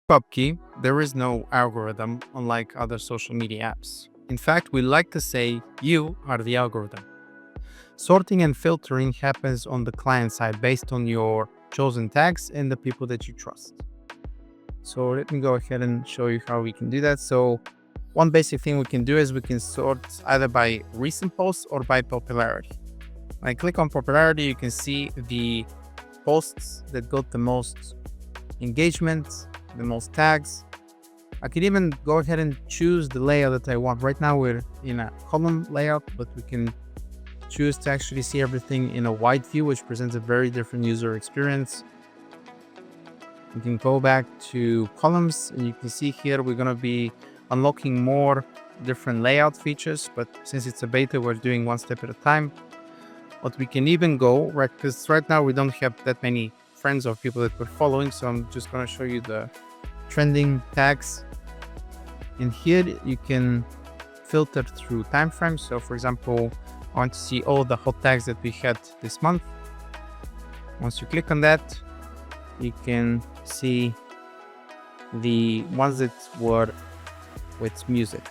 Pubky, there is no algorithm unlike other social media apps. In fact, we like to say you are the algorithm. Sorting and filtering happens on the client side based on your chosen tags and the people that you trust. So let me go ahead and show you how we can do that. So one basic thing we can do is we can sort either by recent posts or by popularity. When I click on popularity, you can see the posts that got the most engagement, the most tags. I could even go ahead and choose the layout that I want. Right now we're in a column layout, but we can choose to actually see everything in a wide view, which presents a very different user experience. We can go back to columns, and you can see here we're going to be unlocking more different layout features, but since it's a beta, we're doing one step at a time. But we can even go, right, because right now we don't have that many friends or people that we're following, so I'm just going to show you the trending tags. And here you can filter through time frames. So for example, I want to see all the hot tags that we had this month. Once you click on that, you can see the ones that were with music.